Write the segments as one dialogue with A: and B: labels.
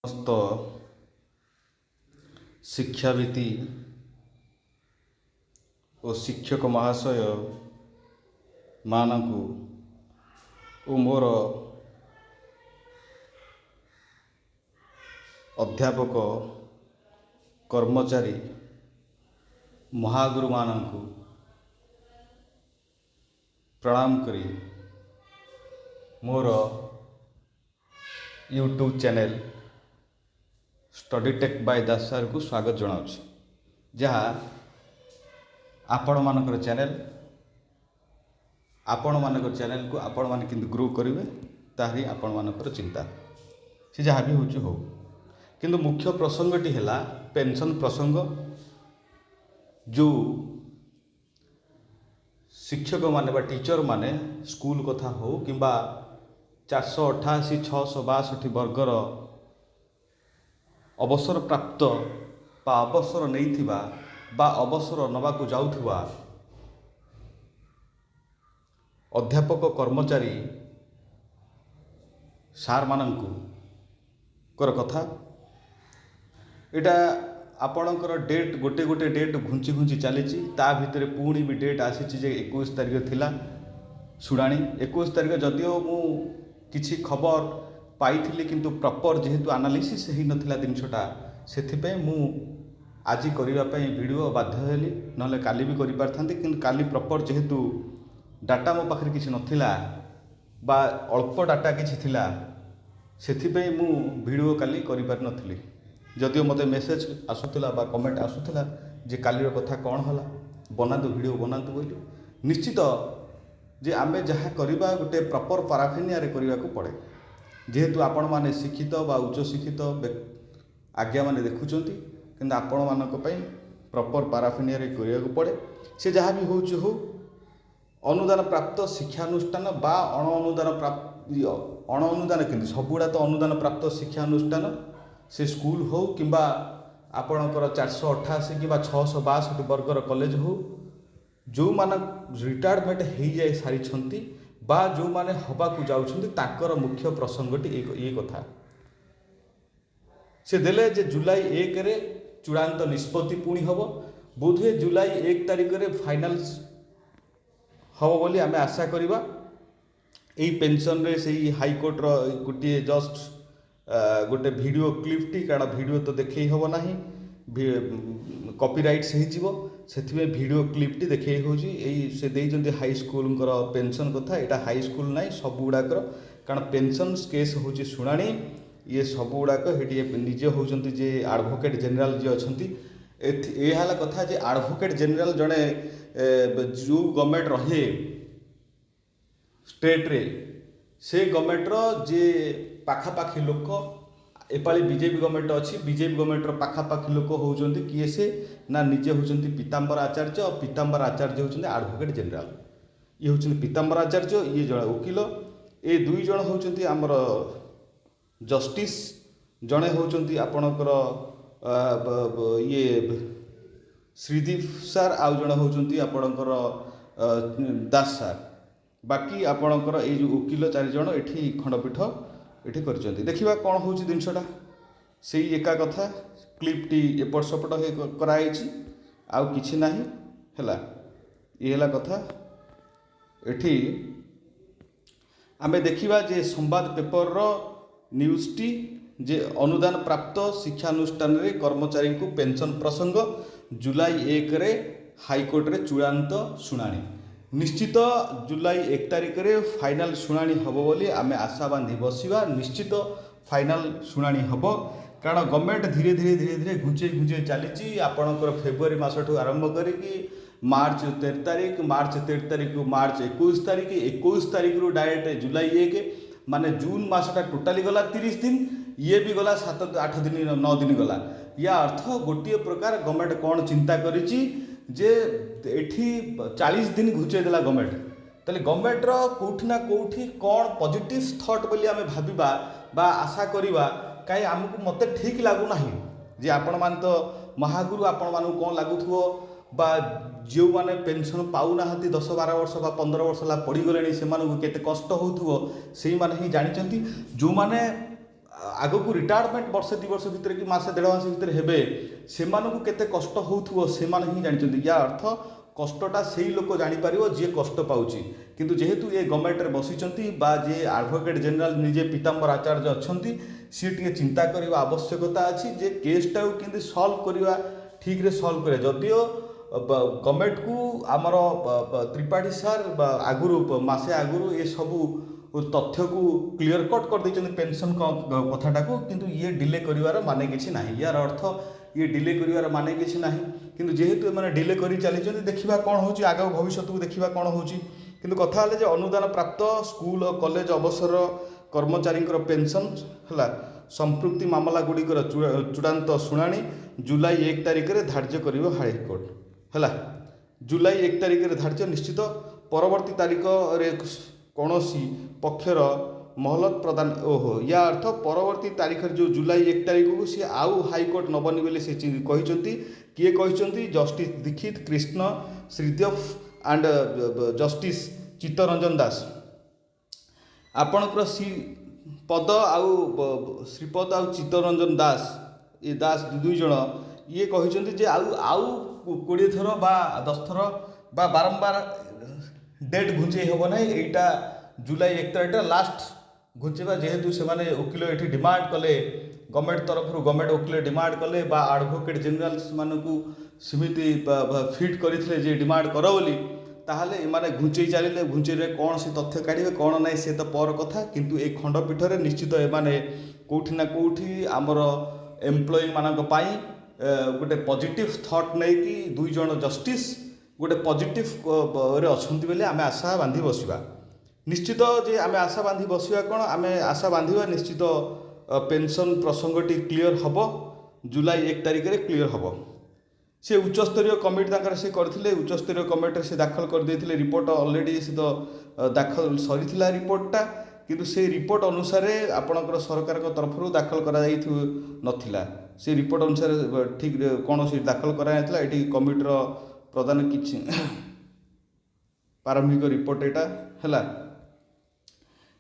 A: ସମସ୍ତ ଶିକ୍ଷାବିତ୍ତି ଓ ଶିକ୍ଷକ ମହାଶୟ ମାନଙ୍କୁ ଓ ମୋର ଅଧ୍ୟାପକ କର୍ମଚାରୀ ମହାଗୁରୁମାନଙ୍କୁ ପ୍ରଣାମ କରି ମୋର YouTube channel Study Tech by Das ସାର୍କୁ ସ୍ୱାଗତ ଜଣାଉଛି। ଯାହା ଆପଣମାନଙ୍କର ଚ୍ୟାନେଲ୍କୁ ଆପଣମାନେ କେମିତି ଗ୍ରୋ କରିବେ ତାହା ହିଁ ଆପଣମାନଙ୍କର ଚିନ୍ତା। ସେ ଯାହା ବି ହେଉଛି ହଉ, କିନ୍ତୁ ମୁଖ୍ୟ ପ୍ରସଙ୍ଗଟି ହେଲା ପେନ୍ସନ୍ ପ୍ରସଙ୍ଗ। ଯେଉଁ ଶିକ୍ଷକମାନେ ବା ଟିଚରମାନେ ସ୍କୁଲ କଥା ହେଉ କିମ୍ବା 488 662 ବର୍ଗର ଅବସର ପ୍ରାପ୍ତ ବା ଅବସର ନେଇଥିବା ବା ଅବସର ନେବାକୁ ଯାଉଥିବା ଅଧ୍ୟାପକ କର୍ମଚାରୀ ସାର୍ମାନଙ୍କର କଥା। ଏଇଟା ଆପଣଙ୍କର ଡେଟ୍ ଗୋଟେ ଡେଟ୍ ଘୁଞ୍ଚି ଚାଲିଛି। ତା ଭିତରେ ପୁଣି ବି ଡେଟ୍ ଆସିଛି ଯେ 21 ତାରିଖ ଥିଲା ଶୁଣାଣି। 21 ତାରିଖ ଯଦିଓ ମୁଁ କିଛି ଖବର ପାଇଥିଲି, କିନ୍ତୁ ପ୍ରପର୍ ଯେହେତୁ ଆନାଲିସିସ୍ ହେଇନଥିଲା ଜିନିଷଟା, ସେଥିପାଇଁ ମୁଁ ଆଜି କରିବା ପାଇଁ ଭିଡ଼ିଓ ବାଧ୍ୟ ହେଲି। ନହେଲେ କାଲି ବି କରିପାରିଥାନ୍ତି, କିନ୍ତୁ କାଲି ପ୍ରପର୍ ଯେହେତୁ ଡାଟା ମୋ ପାଖରେ କିଛି ନଥିଲା ବା ଅଳ୍ପ ଡାଟା କିଛି ଥିଲା, ସେଥିପାଇଁ ମୁଁ ଭିଡ଼ିଓ କାଲି କରିପାରିନଥିଲି। ଯଦିଓ ମୋତେ ମେସେଜ୍ ଆସୁଥିଲା ବା କମେଣ୍ଟ ଆସୁଥିଲା ଯେ କାଲିର କଥା କ'ଣ ହେଲା, ବନାନ୍ତୁ ଭିଡ଼ିଓ ବନାନ୍ତୁ ବୋଲି। ନିଶ୍ଚିତ ଯେ ଆମେ ଯାହା କରିବା ଗୋଟେ ପ୍ରପର୍ ପାରାଫିନିଆରେ କରିବାକୁ ପଡ଼େ। ଯେହେତୁ ଆପଣମାନେ ଶିକ୍ଷିତ ବା ଉଚ୍ଚଶିକ୍ଷିତ ଆଜ୍ଞାମାନେ ଦେଖୁଛନ୍ତି, କିନ୍ତୁ ଆପଣମାନଙ୍କ ପାଇଁ ପ୍ରପର୍ ପାରାଫିନିଆରେ କରିବାକୁ ପଡ଼େ। ସେ ଯାହା ବି ହେଉଛି ହଉ, ଅନୁଦାନ ପ୍ରାପ୍ତ ଶିକ୍ଷାନୁଷ୍ଠାନ ବା ଅଣ ଅନୁଦାନ କିନ୍ତୁ ସବୁଗୁଡ଼ା ତ ଅନୁଦାନ ପ୍ରାପ୍ତ ଶିକ୍ଷାନୁଷ୍ଠାନ, ସେ ସ୍କୁଲ ହେଉ କିମ୍ବା ଆପଣଙ୍କର 488 କିମ୍ବା 662 ବର୍ଗର କଲେଜ ହେଉ, ଯେଉଁମାନେ ରିଟାୟାରମେଣ୍ଟ ହେଇଯାଇ ସାରିଛନ୍ତି ବା ଯେଉଁମାନେ ହେବାକୁ ଯାଉଛନ୍ତି, ତାଙ୍କର ମୁଖ୍ୟ ପ୍ରସଙ୍ଗଟି ଏ କଥା। ସେ ଦେଲେ ଯେ ଜୁଲାଇ 1ରେ ଚୂଡ଼ାନ୍ତ ନିଷ୍ପତ୍ତି ପୁଣି ହେବ। ବୋଧହୁଏ ଜୁଲାଇ 1 ତାରିଖରେ ଫାଇନାଲ୍ ହେବ ବୋଲି ଆମେ ଆଶା କରିବା। ଏଇ ପେନ୍ସନ୍ରେ ସେଇ ହାଇକୋର୍ଟର ଗୋଟିଏ ଜଷ୍ଟ ଗୋଟେ ଭିଡ଼ିଓ କ୍ଲିପ୍ଟି, କାରଣ ଭିଡ଼ିଓ ତ ଦେଖେଇ ହେବ ନାହିଁ, କପିରାଇଟ୍ସ ହେଇଯିବ, ସେଥିପାଇଁ ଭିଡ଼ିଓ କ୍ଲିପ୍ଟି ଦେଖେଇ ହେଉଛି। ଏଇ ସେ ଦେଇଛନ୍ତି ହାଇସ୍କୁଲଙ୍କର ପେନ୍ସନ୍ କଥା। ଏଇଟା ହାଇସ୍କୁଲ ନାହିଁ, ସବୁଗୁଡ଼ାକର, କାରଣ ପେନ୍ସନ୍ କେସ୍ ହେଉଛି ଶୁଣାଣି। ଇଏ ସବୁଗୁଡ଼ାକ ସେଠି ନିଜେ ହେଉଛନ୍ତି ଯେ ଆଡ଼ଭୋକେଟ୍ ଜେନେରାଲ୍ ଯିଏ ଅଛନ୍ତି। ଏହା ହେଲା କଥା ଯେ ଆଡ଼ଭୋକେଟ୍ ଜେନେରାଲ୍ ଜଣେ ଯେଉଁ ଗଭର୍ଣ୍ଣମେଣ୍ଟ ରହେ ଷ୍ଟେଟ୍ରେ, ସେ ଗଭର୍ଣ୍ଣମେଣ୍ଟର ଯିଏ ପାଖାପାଖି ଲୋକ, ଏପାଳି ବିଜେପି ଗଭର୍ଣ୍ଣମେଣ୍ଟ ଅଛି, ବିଜେପି ଗଭର୍ଣ୍ଣମେଣ୍ଟର ପାଖାପାଖି ଲୋକ ହେଉଛନ୍ତି କିଏ? ସେ ନା ନିଜେ ହେଉଛନ୍ତି ପୀତାମ୍ବର ଆଚାର୍ଯ୍ୟ। ଆଉ ପୀତାମ୍ବର ଆଚାର୍ଯ୍ୟ ହେଉଛନ୍ତି ଆଡ଼ଭୋକେଟ୍ ଜେନେରାଲ୍। ଇଏ ହେଉଛନ୍ତି ପୀତାମ୍ବର ଆଚାର୍ଯ୍ୟ, ଇଏ ଜଣେ ଓକିଲ। ଏ ଦୁଇ ଜଣ ହେଉଛନ୍ତି ଆମର ଜଷ୍ଟିସ୍। ଜଣେ ହେଉଛନ୍ତି ଆପଣଙ୍କର ଇଏ ଶ୍ରୀଦୀପ ସାର୍, ଆଉ ଜଣେ ହେଉଛନ୍ତି ଆପଣଙ୍କର ଦାସ ସାର୍। ବାକି ଆପଣଙ୍କର ଏଇ ଯେଉଁ ଓକିଲ 4 ଜଣ ଏଠି ଖଣ୍ଡପୀଠ ଏଠି କରିଛନ୍ତି। ଦେଖିବା କ'ଣ ହେଉଛି ଜିନିଷଟା। ସେଇ ଏକା କଥା, କ୍ଲିପ୍ଟି ଏପଟ ସେପଟ କରାଯାଇଛି, ଆଉ କିଛି ନାହିଁ ହେଲା। ଇଏ ହେଲା କଥା। ଏଠି ଆମେ ଦେଖିବା ଯେ ସମ୍ବାଦ ପେପରର ନ୍ୟୁଜ୍ଟି ଯେ ଅନୁଦାନ ପ୍ରାପ୍ତ ଶିକ୍ଷାନୁଷ୍ଠାନରେ କର୍ମଚାରୀଙ୍କୁ ପେନ୍ସନ୍ ପ୍ରସଙ୍ଗ ଜୁଲାଇ 1ରେ ହାଇକୋର୍ଟରେ ଚୂଡ଼ାନ୍ତ ଶୁଣାଣି। ନିଶ୍ଚିତ ଜୁଲାଇ 1 ତାରିଖରେ ଫାଇନାଲ୍ ଶୁଣାଣି ହେବ ବୋଲି ଆମେ ଆଶା ବାନ୍ଧି ବସିବା। ନିଶ୍ଚିତ ଫାଇନାଲ୍ ଶୁଣାଣି ହେବ, କାରଣ ଗଭର୍ଣ୍ଣମେଣ୍ଟ ଧୀରେ ଧୀରେ ଘୁଞ୍ଚେଇ ଚାଲିଛି। ଆପଣଙ୍କର ଫେବୃଆରୀ ମାସଠୁ ଆରମ୍ଭ କରିକି ମାର୍ଚ୍ଚ 13 ତାରିଖ, ମାର୍ଚ୍ଚ 13 ତାରିଖରୁ ମାର୍ଚ୍ଚ 21 ତାରିଖ, 21 ତାରିଖରୁ ଡାଇରେକ୍ଟ ଜୁଲାଇ 1, ମାନେ ଜୁନ୍ ମାସଟା ଟୋଟାଲି ଗଲା 30 ଦିନ। ଇଏ ବି ଗଲା 7-8 ଦିନ 9 ଦିନ ଗଲା। ୟା ଅର୍ଥ ଗୋଟିଏ ପ୍ରକାର ଗଭର୍ଣ୍ଣମେଣ୍ଟ କ'ଣ ଚିନ୍ତା କରିଛି ଯେ ଏଠି 40 ଦିନ ଘୁଞ୍ଚେଇ ଦେଲା ଗଭର୍ଣ୍ଣମେଣ୍ଟ। ତାହେଲେ ଗଭର୍ଣ୍ଣମେଣ୍ଟର କେଉଁଠି ନା କେଉଁଠି କ'ଣ ପଜିଟିଭ୍ ଥଟ୍ ବୋଲି ଆମେ ଭାବିବା ବା ଆଶା କରିବା। କାହିଁ ମୋତେ ଠିକ୍ ଲାଗୁନାହିଁ ଯେ ଆପଣମାନେ ତ ମହାଗୁରୁ, ଆପଣମାନଙ୍କୁ କ'ଣ ଲାଗୁଥିବ ବା ଯେଉଁମାନେ ପେନ୍ସନ୍ ପାଉନାହାନ୍ତି 10-12 ବର୍ଷ ବା 15 ବର୍ଷ ହେଲା ପଡ଼ିଗଲେଣି, ସେମାନଙ୍କୁ କେତେ କଷ୍ଟ ହେଉଥିବ ସେଇମାନେ ହିଁ ଜାଣିଛନ୍ତି। ଯେଉଁମାନେ ଆଗକୁ ରିଟାୟାରମେଣ୍ଟ ବର୍ଷେ 2 ବର୍ଷ ଭିତରେ କି ମାସେ 1.5 ମାସ ଭିତରେ ହେବେ, ସେମାନଙ୍କୁ କେତେ କଷ୍ଟ ହେଉଥିବ ସେମାନେ ହିଁ ଜାଣିଛନ୍ତି। ୟା ଅର୍ଥ କଷ୍ଟଟା ସେଇ ଲୋକ ଜାଣିପାରିବ ଯିଏ କଷ୍ଟ ପାଉଛି। କିନ୍ତୁ ଯେହେତୁ ଏ ଗଭର୍ଣ୍ଣମେଣ୍ଟରେ ବସିଛନ୍ତି ବା ଯିଏ ଆଡ଼ଭୋକେଟ୍ ଜେନେରାଲ ନିଜେ ପୀତାମ୍ବର ଆଚାର୍ଯ୍ୟ ଅଛନ୍ତି, ସିଏ ଟିକେ ଚିନ୍ତା କରିବା ଆବଶ୍ୟକତା ଅଛି ଯେ କେସ୍ଟାକୁ କେମିତି ସଲ୍ଭ କରିବା, ଠିକ୍ରେ ସଲ୍ଭ କରିବା। ଯଦିଓ ଗଭର୍ଣ୍ଣମେଣ୍ଟକୁ ଆମର ତ୍ରିପାଠୀ ସାର୍ ଆଗରୁ ମାସେ ଆଗରୁ ଏସବୁ ତଥ୍ୟକୁ କ୍ଲିଅର କଟ୍ କରିଦେଇଛନ୍ତି ପେନସନ୍ କଥାଟାକୁ, କିନ୍ତୁ ଇଏ ଡିଲେ କରିବାର ମାନେ କିଛି ନାହିଁ। ୟାର ଅର୍ଥ ଇଏ ଡିଲେ କରିବାର ମାନେ କିଛି ନାହିଁ। କିନ୍ତୁ ଯେହେତୁ ଏମାନେ ଡିଲେ କରି ଚାଲିଛନ୍ତି, ଦେଖିବା କ'ଣ ହେଉଛି, ଆଗ ଭବିଷ୍ୟତକୁ ଦେଖିବା କ'ଣ ହେଉଛି। କିନ୍ତୁ କଥା ହେଲେ ଯେ ଅନୁଦାନ ପ୍ରାପ୍ତ ସ୍କୁଲ ଓ କଲେଜ ଅବସର କର୍ମଚାରୀଙ୍କର ପେନସନ୍ ହେଲା ସମ୍ପୃକ୍ତି ମାମଲା ଗୁଡ଼ିକର ଚୂଡ଼ାନ୍ତ ଶୁଣାଣି ଜୁଲାଇ 1 ତାରିଖରେ ଧାର୍ଯ୍ୟ କରିବ ହାଇକୋର୍ଟ। ହେଲା, ଜୁଲାଇ 1 ତାରିଖରେ ଧାର୍ଯ୍ୟ ନିଶ୍ଚିତ। ପରବର୍ତ୍ତୀ ତାରିଖରେ କୌଣସି ପକ୍ଷର ମହଲତ ପ୍ରଦାନ ୟା ଅର୍ଥ ପରବର୍ତ୍ତୀ ତାରିଖରେ ଯେଉଁ ଜୁଲାଇ 1 ତାରିଖକୁ ସିଏ ଆଉ ହାଇକୋର୍ଟ ନେବନି ବୋଲି ସେ କହିଛନ୍ତି। କିଏ କହିଛନ୍ତି? Justice Dixit, Krishna Sridev and justice Chittaranjan Das. ଆପଣଙ୍କର ଶ୍ରୀପଦ ଆଉ ଶ୍ରୀପଦ ଆଉ ଚିତ୍ତରଞ୍ଜନ ଦାସ, ଏ ଦାସ ଦୁଇ ଜଣ ଇଏ କହିଛନ୍ତି ଯେ ଆଉ 20 ଥର ବା 10 ଥର ବା ବାରମ୍ବାର ଡେଟ୍ ଘୁଞ୍ଚେଇ ହେବ ନାହିଁ। ଏଇଟା ଜୁଲାଇ 1 ତାରିଖଟା ଲାଷ୍ଟ ଘୁଞ୍ଚେଇବା। ଯେହେତୁ ସେମାନେ ଓକିଲ ଏଠି ଡିମାଣ୍ଡ କଲେ, ଗଭର୍ଣ୍ଣମେଣ୍ଟ ତରଫରୁ ଗଭର୍ଣ୍ଣମେଣ୍ଟ ଓକିଲ ଡିମାଣ୍ଡ କଲେ ବା ଆଡ଼ଭୋକେଟ୍ ଜେନେରାଲ ସେମାନଙ୍କୁ ସେମିତି ଫିଟ୍ କରିଥିଲେ ଯେ ଡିମାଣ୍ଡ କର ବୋଲି, ତାହେଲେ ଏମାନେ ଘୁଞ୍ଚେଇ ଚାଲିଲେ। ଘୁଞ୍ଚେଇରେ କ'ଣ ସେ ତଥ୍ୟ କାଢ଼ିବେ କ'ଣ ନାହିଁ ସେ ତ ପର କଥା। କିନ୍ତୁ ଏ ଖଣ୍ଡପୀଠରେ ନିଶ୍ଚିତ ଏମାନେ କେଉଁଠି ନା କେଉଁଠି ଆମର ଏମ୍ପ୍ଲୟିମାନଙ୍କ ପାଇଁ ଗୋଟେ ପଜିଟିଭ୍ ଥଟ୍ ନେଇକି 2 ଜଣ ଜଷ୍ଟିସ୍ ଗୋଟେ ପଜିଟିଭ୍ରେ ଅଛନ୍ତି ବୋଲି ଆମେ ଆଶା ବାନ୍ଧି ବସିବା। ନିଶ୍ଚିତ ଯେ ଆମେ ଆଶା ବାନ୍ଧି ବସିବା କ'ଣ, ଆମେ ଆଶା ବାନ୍ଧିବା ନିଶ୍ଚିତ ପେନସନ୍ ପ୍ରସଙ୍ଗଟି କ୍ଲିଅର ହେବ, ଜୁଲାଇ 1 ତାରିଖରେ କ୍ଲିଅର ହେବ। ସେ ଉଚ୍ଚସ୍ତରୀୟ କମିଟି ତାଙ୍କର ସେ କରିଥିଲେ, ଉଚ୍ଚସ୍ତରୀୟ କମିଟିରେ ସେ ଦାଖଲ କରିଦେଇଥିଲେ ରିପୋର୍ଟ। ଅଲରେଡ଼ି ସେ ତ ଦାଖଲ ସରିଥିଲା ରିପୋର୍ଟଟା, କିନ୍ତୁ ସେ ରିପୋର୍ଟ ଅନୁସାରେ ଆପଣଙ୍କର ସରକାରଙ୍କ ତରଫରୁ ଦାଖଲ କରାଯାଇ ନଥିଲା। ସେ ରିପୋର୍ଟ ଅନୁସାରେ ଠିକ୍ କୌଣସି ଦାଖଲ କରାଯାଇନଥିଲା। ଏଠି କମିଟିର ପ୍ରଦାନ କିଛି ପ୍ରାରମ୍ଭିକ ରିପୋର୍ଟ ଏଇଟା ହେଲା।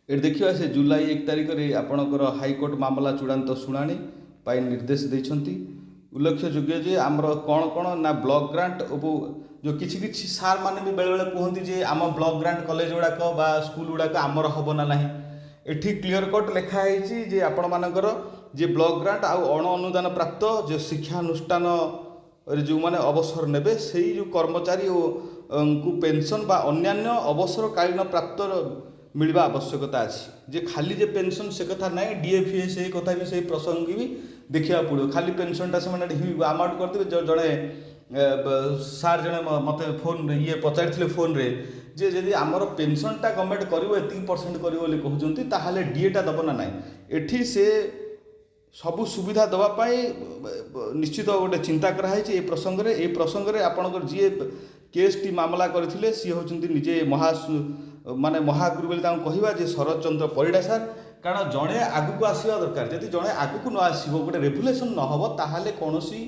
A: ଏଠି ଦେଖିବା ସେ ଜୁଲାଇ 1 ତାରିଖରେ ଆପଣଙ୍କର ହାଇକୋର୍ଟ ମାମଲା ଚୂଡ଼ାନ୍ତ ଶୁଣାଣି ପାଇଁ ନିର୍ଦ୍ଦେଶ ଦେଇଛନ୍ତି। ଉଲ୍ଲେଖଯୋଗ୍ୟ ଯେ ଆମର କ'ଣ ନା ବ୍ଲକ ଗ୍ରାଣ୍ଟ ଯେଉଁ କିଛି ସାର୍ ମାନେ ବି ବେଳେବେଳେ କୁହନ୍ତି ଯେ ଆମ ବ୍ଲକ ଗ୍ରାଣ୍ଟ କଲେଜ ଗୁଡ଼ାକ ବା ସ୍କୁଲ ଗୁଡ଼ାକ ଆମର ହେବ ନା ନାହିଁ। ଏଠି କ୍ଲିଅର କଟ୍ ଲେଖା ହେଇଛି ଯେ ଆପଣମାନଙ୍କର ଯେ ବ୍ଲକ ଗ୍ରାଣ୍ଟ ଆଉ ଅଣ ଅନୁଦାନ ପ୍ରାପ୍ତ ଯେ ଶିକ୍ଷାନୁଷ୍ଠାନରେ ଯେଉଁମାନେ ଅବସର ନେବେ ସେଇ ଯେଉଁ କର୍ମଚାରୀ ଙ୍କୁ ପେନସନ୍ ବା ଅନ୍ୟାନ୍ୟ ଅବସରକାଳୀନ ପ୍ରାପ୍ତ ମିଳିବା ଆବଶ୍ୟକତା ଅଛି। ଯେ ଖାଲି ଯେ ପେନସନ୍ ସେ କଥା ନାହିଁ, DFA ସେଇ କଥା ବି ସେଇ ପ୍ରସଙ୍ଗ ବି ଦେଖିବାକୁ ପଡ଼ିବ। ଖାଲି ପେନସନ୍ଟା ସେମାନେ ଆମାଉଣ୍ଟ କରିଦେବେ। ଜଣେ ସାର୍ ଜଣେ ମୋତେ ଫୋନ୍ରେ ପଚାରିଥିଲେ ଫୋନ୍ରେ ଯେ ଯଦି ଆମର ପେନସନ୍ଟା ଗଭର୍ଣ୍ଣମେଣ୍ଟ କରିବ ଏତିକି % କରିବ ବୋଲି କହୁଛନ୍ତି, ତାହେଲେ DAଟା ଦେବ ନା ନାହିଁ। ଏଠି ସେ ସବୁ ସୁବିଧା ଦେବା ପାଇଁ ନିଶ୍ଚିତ ଗୋଟେ ଚିନ୍ତା କରାହେଇଛି ଏ ପ୍ରସଙ୍ଗରେ। ଆପଣଙ୍କର ଯିଏ କେସ୍ଟି ମାମଲା କରିଥିଲେ ସିଏ ହେଉଛନ୍ତି ନିଜେ ମହାଗୁରୁ ବୋଲି ତାଙ୍କୁ କହିବା ଯେ ଶରତ ଚନ୍ଦ୍ର ପରିଡ଼ା ସାର୍। କାରଣ ଜଣେ ଆଗକୁ ଆସିବା ଦରକାର। ଯଦି ଜଣେ ଆଗକୁ ନ ଆସିବ, ଗୋଟେ ରେଭୁଲେସନ୍ ନ ହେବ, ତାହେଲେ କୌଣସି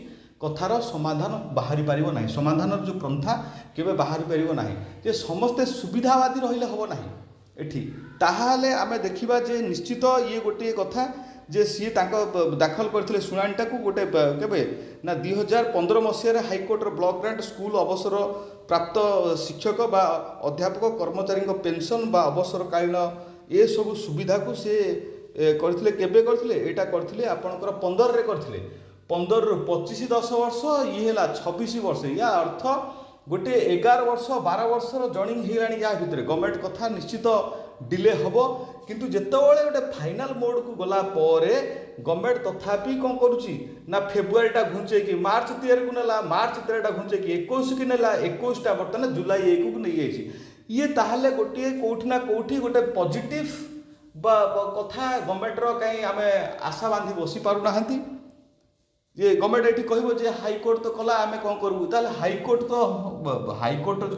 A: କଥାର ସମାଧାନ ବାହାରି ପାରିବ ନାହିଁ। ସମାଧାନର ଯେଉଁ ପନ୍ଥା କେବେ ବାହାରି ପାରିବ ନାହିଁ। ଯେ ସମସ୍ତେ ସୁବିଧାବାଦୀ ରହିଲେ ହେବ ନାହିଁ ଏଠି। ତାହେଲେ ଆମେ ଦେଖିବା ଯେ ନିଶ୍ଚିତ ଇଏ ଗୋଟିଏ କଥା ଯେ ସିଏ ତାଙ୍କ ଦାଖଲ କରିଥିଲେ ଶୁଣାଣିଟାକୁ ଗୋଟେ କେବେ ନା 2015 ମସିହାରେ ହାଇକୋର୍ଟର ବ୍ଲକ ଗ୍ରାଣ୍ଟ ସ୍କୁଲ ଅବସର ପ୍ରାପ୍ତ ଶିକ୍ଷକ ବା ଅଧ୍ୟାପକ କର୍ମଚାରୀଙ୍କ ପେନସନ୍ ବା ଅବସରକାଳୀନ ଏସବୁ ସୁବିଧାକୁ ସେ କରିଥିଲେ। କେବେ କରିଥିଲେ? ଏଇଟା କରିଥିଲେ ଆପଣଙ୍କର 15ରେ କରିଥିଲେ। 15ରୁ 25 10 ବର୍ଷ, ଇଏ ହେଲା 26 ବର୍ଷ। ୟା ଅର୍ଥ ଗୋଟେ 11 ବର୍ଷ 12 ବର୍ଷର ଜର୍ଣ୍ଣିଂ ହେଇଗଲାଣି। ୟା ଭିତରେ ଗଭର୍ଣ୍ଣମେଣ୍ଟ କଥା ନିଶ୍ଚିତ ଡିଲେ ହେବ। କିନ୍ତୁ ଯେତେବେଳେ ଗୋଟେ ଫାଇନାଲ ମୋଡ଼କୁ ଗଲା ପରେ ଗଭର୍ଣ୍ଣମେଣ୍ଟ ତଥାପି କ'ଣ କରୁଛି ନା ଫେବୃଆରୀଟା ଘୁଞ୍ଚେଇକି ମାର୍ଚ୍ଚ 13କୁ ନେଲା, ମାର୍ଚ୍ଚ 13ଟା ଘୁଞ୍ଚେଇକି 21କୁ ନେଲା, 21ଟା ବର୍ତ୍ତମାନ ଜୁଲାଇ 1କୁ ନେଇଯାଇଛି। ଇଏ ତାହେଲେ ଗୋଟିଏ କେଉଁଠି ନା କେଉଁଠି ଗୋଟେ ପଜିଟିଭ୍ ବା କଥା ଗଭର୍ଣ୍ଣମେଣ୍ଟର କାହିଁ ଆମେ ଆଶା ବାନ୍ଧି ବସି ପାରୁନାହାନ୍ତି ଯେ ଗଭର୍ଣ୍ଣମେଣ୍ଟ ଏଠି କହିବ ଯେ ହାଇକୋର୍ଟ ତ କଲା ଆମେ କ'ଣ କରିବୁ। ତାହେଲେ ହାଇକୋର୍ଟ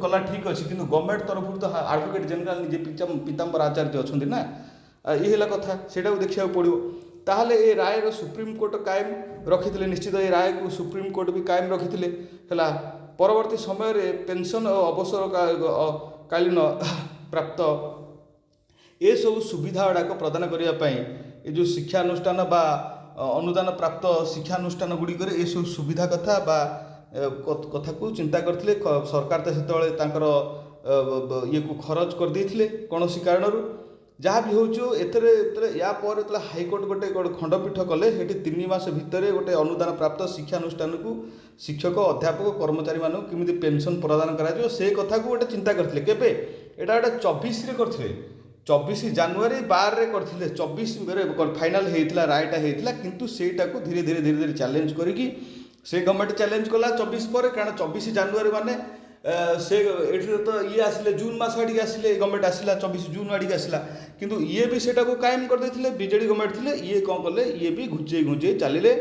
A: କଲା ଠିକ୍ ଅଛି, କିନ୍ତୁ ଗଭର୍ଣ୍ଣମେଣ୍ଟ ତରଫରୁ ତ ଆଡ଼ଭୋକେଟ୍ ଜେନେରାଲ ନିଜେ ପୀତାମ୍ବର ଆଚାର୍ଯ୍ୟ ଅଛନ୍ତି ନା। ଇଏ ହେଲା କଥା, ସେଇଟାକୁ ଦେଖିବାକୁ ପଡ଼ିବ। ତାହେଲେ ଏ ରାୟର ସୁପ୍ରିମକୋର୍ଟ କାଏମ ରଖିଥିଲେ। ନିଶ୍ଚିତ ଏ ରାୟକୁ ସୁପ୍ରିମକୋର୍ଟ ବି କାଏମ ରଖିଥିଲେ। ହେଲା, ପରବର୍ତ୍ତୀ ସମୟରେ ପେନସନ୍ ଓ ଅବସରକାଳୀନ ପ୍ରାପ୍ତ ଏସବୁ ସୁବିଧା ଗୁଡ଼ାକ ପ୍ରଦାନ କରିବା ପାଇଁ ଏ ଯେଉଁ ଶିକ୍ଷାନୁଷ୍ଠାନ ବା ଅନୁଦାନ ପ୍ରାପ୍ତ ଶିକ୍ଷାନୁଷ୍ଠାନ ଗୁଡ଼ିକରେ ଏସବୁ ସୁବିଧା କଥା ବା କଥାକୁ ଚିନ୍ତା କରିଥିଲେ। ସରକାର ତ ସେତେବେଳେ ତାଙ୍କର ଇଏକୁ ଖରଚ କରିଦେଇଥିଲେ କୌଣସି କାରଣରୁ। ଯାହା ବି ହେଉଛୁ ଏଥିରେ ୟା ପରେ ଯେତେବେଳେ ହାଇକୋର୍ଟ ଗୋଟେ ଖଣ୍ଡପୀଠ କଲେ, ସେଠି 3 ମାସ ଭିତରେ ଗୋଟେ ଅନୁଦାନ ପ୍ରାପ୍ତ ଶିକ୍ଷାନୁଷ୍ଠାନକୁ ଶିକ୍ଷକ ଅଧ୍ୟାପକ କର୍ମଚାରୀମାନଙ୍କୁ କେମିତି ପେନସନ୍ ପ୍ରଦାନ କରାଯିବ ସେ କଥାକୁ ଗୋଟେ ଚିନ୍ତା କରିଥିଲେ। କେବେ ଏଇଟା ଗୋଟେ 24ରେ କରିଥିଲେ, 24 ଜାନୁଆରୀ 12ରେ କରିଥିଲେ, 24 ଫାଇନାଲ ହେଇଥିଲା, ରାୟଟା ହେଇଥିଲା। କିନ୍ତୁ ସେଇଟାକୁ ଧୀରେ ଧୀରେ ଚ୍ୟାଲେଞ୍ଜ କରିକି ସେ ଗଭର୍ଣ୍ଣମେଣ୍ଟ ଚ୍ୟାଲେଞ୍ଜ କଲା 24 ପରେ, କାରଣ 24 ଜାନୁଆରୀ ମାନେ ସେ ଏଠିରେ ତ ଇଏ ଆସିଲେ ଜୁନ୍ ମାସ ଆଡ଼ିକି ଆସିଲେ, ଗଭର୍ଣ୍ଣମେଣ୍ଟ ଆସିଲା 24 ଜୁନ୍ ଆଡ଼ିକି ଆସିଲା। କିନ୍ତୁ ଇଏ ବି ସେଟାକୁ କାଏମ କରିଦେଇଥିଲେ, ବିଜେଡ଼ି ଗଭର୍ଣ୍ଣମେଣ୍ଟ ଥିଲେ। ଇଏ କ'ଣ କଲେ, ଇଏ ବି ଘୁଞ୍ଚେଇ ଚାଲିଲେ।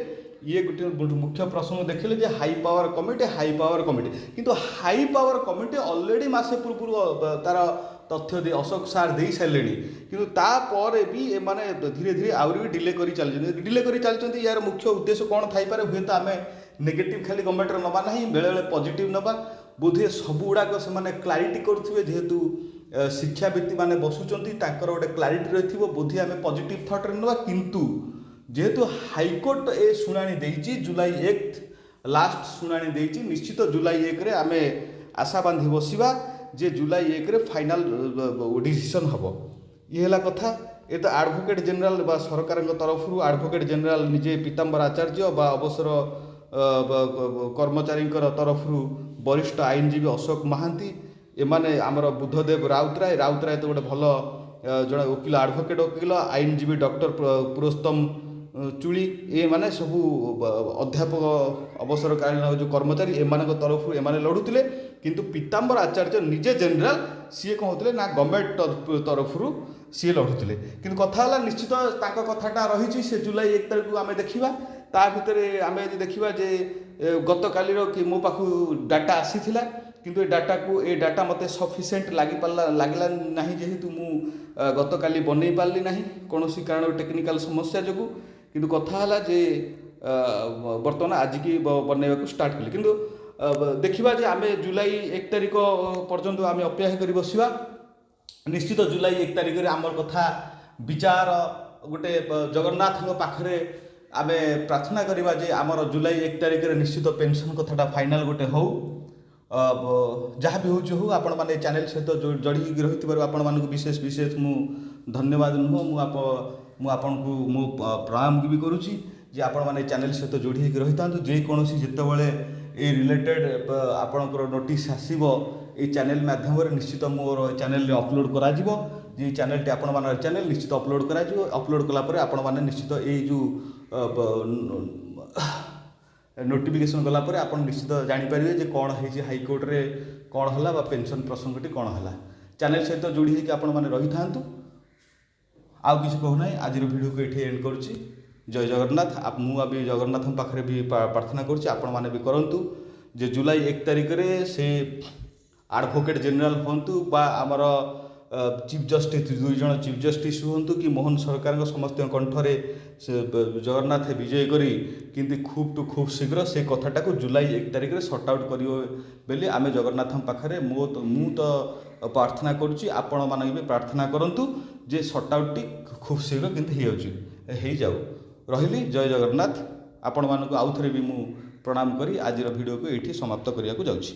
A: ଇଏ ଗୋଟେ ମୁଖ୍ୟ ପ୍ରସଙ୍ଗ ଦେଖିଲେ ଯେ ହାଇ ପାୱାର କମିଟି। କିନ୍ତୁ ହାଇ ପାୱାର କମିଟି ଅଲରେଡ଼ି ମାସେ ପୂର୍ବରୁ ତାର ତଥ୍ୟ ଅଶୋକ ସାର୍ ଦେଇ ସାରିଲେଣି। କିନ୍ତୁ ତାପରେ ବି ଏମାନେ ଧୀରେ ଆହୁରି ବି ଡିଲେ କରି ଚାଲିଛନ୍ତି। ୟାର ମୁଖ୍ୟ ଉଦ୍ଦେଶ୍ୟ କ'ଣ ଥାଇପାରେ? ହୁଏତ ଆମେ ନେଗେଟିଭ୍ ଖାଲି ଗଭର୍ଣ୍ଣମେଣ୍ଟର ନେବା ନାହିଁ, ବେଳେବେଳେ ପଜିଟିଭ୍ ନେବା। ବୋଧହୁଏ ସବୁଗୁଡ଼ାକ ସେମାନେ କ୍ଲାରିଟି କରୁଥିବେ, ଯେହେତୁ ଶିକ୍ଷାବିତ୍ତି ମାନେ ବସୁଛନ୍ତି, ତାଙ୍କର ଗୋଟେ କ୍ଲାରିଟି ରହିଥିବ। ବୋଧହୁଏ ଆମେ ପଜିଟିଭ୍ ଥଟ୍ରେ ନେବା। କିନ୍ତୁ ଯେହେତୁ ହାଇକୋର୍ଟ ଏ ଶୁଣାଣି ଦେଇଛି, ଜୁଲାଇ 1 ଲାଷ୍ଟ ଶୁଣାଣି ଦେଇଛି, ନିଶ୍ଚିତ ଜୁଲାଇ 1ରେ ଆମେ ଆଶା ବାନ୍ଧି ବସିବା ଯେ ଜୁଲାଇ 1ରେ ଫାଇନାଲ ଡିସିସନ୍ ହେବ। ଇଏ ହେଲା କଥା। ଏ ତ ଆଡ଼ଭୋକେଟ୍ ଜେନେରାଲ ବା ସରକାରଙ୍କ ତରଫରୁ ଆଡ଼ଭୋକେଟ୍ ଜେନେରାଲ ନିଜେ ପୀତାମ୍ବର ଆଚାର୍ଯ୍ୟ ବା ଅବସର କର୍ମଚାରୀଙ୍କର ତରଫରୁ ବରିଷ୍ଠ ଆଇନଜୀବୀ ଅଶୋକ ମହାନ୍ତି, ଏମାନେ ଆମର ବୁଦ୍ଧଦେବ ରାଉତରାୟ ତ ଗୋଟେ ଭଲ ଜଣେ ଓକିଲ, ଆଡ଼ଭୋକେଟ୍ ଓକିଲ, ଆଇନଜୀବୀ ଡକ୍ଟର ପୁରୁଷୋତ୍ତମ ଚୁଳି, ଏମାନେ ସବୁ ଅଧ୍ୟାପକ ଅବସରକାଳୀନ ଯେଉଁ କର୍ମଚାରୀ, ଏମାନଙ୍କ ତରଫରୁ ଏମାନେ ଲଢ଼ୁଥିଲେ। କିନ୍ତୁ ପୀତାମ୍ବର ଆଚାର୍ଯ୍ୟ ନିଜେ ଜେନେରାଲ, ସିଏ କ'ଣ ହେଉଥିଲେ ନା ଗଭର୍ଣ୍ଣମେଣ୍ଟ ତରଫରୁ ସିଏ ଲଢ଼ୁଥିଲେ। କିନ୍ତୁ କଥା ହେଲା, ନିଶ୍ଚିତ ତାଙ୍କ କଥାଟା ରହିଛି। ସେ ଜୁଲାଇ 1 ତାରିଖକୁ ଆମେ ଦେଖିବା। ତା ଭିତରେ ଆମେ ଯଦି ଦେଖିବା ଯେ ଗତକାଲିର କି ମୋ ପାଖକୁ ଡାଟା ଆସିଥିଲା, କିନ୍ତୁ ଏ ଡାଟା ମୋତେ ସଫିସିଏଣ୍ଟ ଲାଗିଲା ନାହିଁ, ଯେହେତୁ ମୁଁ ଗତକାଲି ବନେଇ ପାରିଲି ନାହିଁ କୌଣସି କାରଣରୁ, ଟେକ୍ନିକାଲ ସମସ୍ୟା ଯୋଗୁଁ। କିନ୍ତୁ କଥା ହେଲା ଯେ ବର୍ତ୍ତମାନ ଆଜିକି ବନେଇବାକୁ ଷ୍ଟାର୍ଟ କଲି। କିନ୍ତୁ ଦେଖିବା ଯେ ଆମେ ଜୁଲାଇ 1 ତାରିଖ ପର୍ଯ୍ୟନ୍ତ ଆମେ ଅପେକ୍ଷା କରି ବସିବା। ନିଶ୍ଚିତ ଜୁଲାଇ 1 ତାରିଖରେ ଆମର କଥା ବିଚାର ଗୋଟେ ଜଗନ୍ନାଥଙ୍କ ପାଖରେ ଆମେ ପ୍ରାର୍ଥନା କରିବା ଯେ ଆମର ଜୁଲାଇ 1 ତାରିଖରେ ନିଶ୍ଚିତ ପେନସନ୍ କଥାଟା ଫାଇନାଲ ଗୋଟେ ହେଉ। ଯାହା ବି ହେଉଛି ହଉ, ଆପଣମାନେ ଏ ଚ୍ୟାନେଲ୍ ସହିତ ଯୋଡ଼ି ହେଇକି ରହିଥିବାରୁ ଆପଣମାନଙ୍କୁ ବିଶେଷ ମୁଁ ଧନ୍ୟବାଦ ନୁହଁ, ମୁଁ ଆପଣଙ୍କୁ ମୁଁ ପ୍ରଣାମ ବି କରୁଛି ଯେ ଆପଣମାନେ ଏ ଚ୍ୟାନେଲ୍ ସହିତ ଯୋଡ଼ି ହେଇକି ରହିଥାନ୍ତୁ। ଯେକୌଣସି ଯେତେବେଳେ ଏ ରିଲେଟେଡ଼୍ ଆପଣଙ୍କର ନୋଟିସ୍ ଆସିବ, এই ଚ୍ୟାନେଲ୍ ମାଧ୍ୟମରେ ନିଶ୍ଚିତ ମୋର ଚ୍ୟାନେଲ୍ରେ ଅପଲୋଡ଼ କରାଯିବ। ଯେ ଏଇ ଚ୍ୟାନେଲ୍ଟି ଆପଣମାନଙ୍କର ଚ୍ୟାନେଲ୍ ନିଶ୍ଚିତ ଅପଲୋଡ଼ କରାଯିବ। ଅପଲୋଡ଼ କଲା ପରେ ଆପଣମାନେ ନିଶ୍ଚିତ ଏଇ ଯେଉଁ ନୋଟିଫିକେସନ୍ ଗଲା ପରେ ଆପଣ ନିଶ୍ଚିତ ଜାଣିପାରିବେ ଯେ କ'ଣ ହେଇଛି ହାଇକୋର୍ଟରେ, କ'ଣ ହେଲା ବା ପେନସନ୍ ପ୍ରସଙ୍ଗଟି କ'ଣ ହେଲା। ଚ୍ୟାନେଲ୍ ସହିତ ଯୋଡ଼ି ହେଇକି ଆପଣମାନେ ରହିଥାନ୍ତୁ। ଆଉ କିଛି କହୁନାହିଁ, ଆଜିର ଭିଡ଼ିଓକୁ ଏଠି ଏଣ୍ଡ କରୁଛି। ଜୟ ଜଗନ୍ନାଥ। ମୁଁ ବି ଜଗନ୍ନାଥଙ୍କ ପାଖରେ ବି ପ୍ରାର୍ଥନା କରୁଛି, ଆପଣମାନେ ବି କରନ୍ତୁ ଯେ ଜୁଲାଇ 1 ତାରିଖରେ ସେ ଆଡ଼ଭୋକେଟ୍ ଜେନେରାଲ ହୁଅନ୍ତୁ ବା ଆମର ଚିଫ୍ ଜଷ୍ଟିସ୍, 2 ଜଣ ଚିଫ୍ ଜଷ୍ଟିସ୍ ହୁଅନ୍ତୁ କି ମୋହନ ସରକାରଙ୍କ ସମସ୍ତଙ୍କ କଣ୍ଠରେ ସେ ଜଗନ୍ନାଥ ବିଜୟ କରି କିନ୍ତୁ ଖୁବ୍ ଶୀଘ୍ର ସେ କଥାଟାକୁ ଜୁଲାଇ 1 ତାରିଖରେ ସର୍ଟ ଆଉଟ୍ କରିବ ବୋଲି ଆମେ ଜଗନ୍ନାଥଙ୍କ ପାଖରେ ମୁଁ ତ ପ୍ରାର୍ଥନା କରୁଛି। ଆପଣମାନେ ବି ପ୍ରାର୍ଥନା କରନ୍ତୁ ଯେ ସର୍ଟ ଆଉଟ୍ଟି ଖୁବ୍ ଶୀଘ୍ର କିନ୍ତୁ ହେଇଯାଉ। ରହିଲି, ଜୟ ଜଗନ୍ନାଥ। ଆପଣମାନଙ୍କୁ ଆଉଥରେ ବି ମୁଁ ପ୍ରଣାମ କରି ଆଜିର ଭିଡ଼ିଓକୁ ଏଇଠି ସମାପ୍ତ କରିବାକୁ ଯାଉଛି।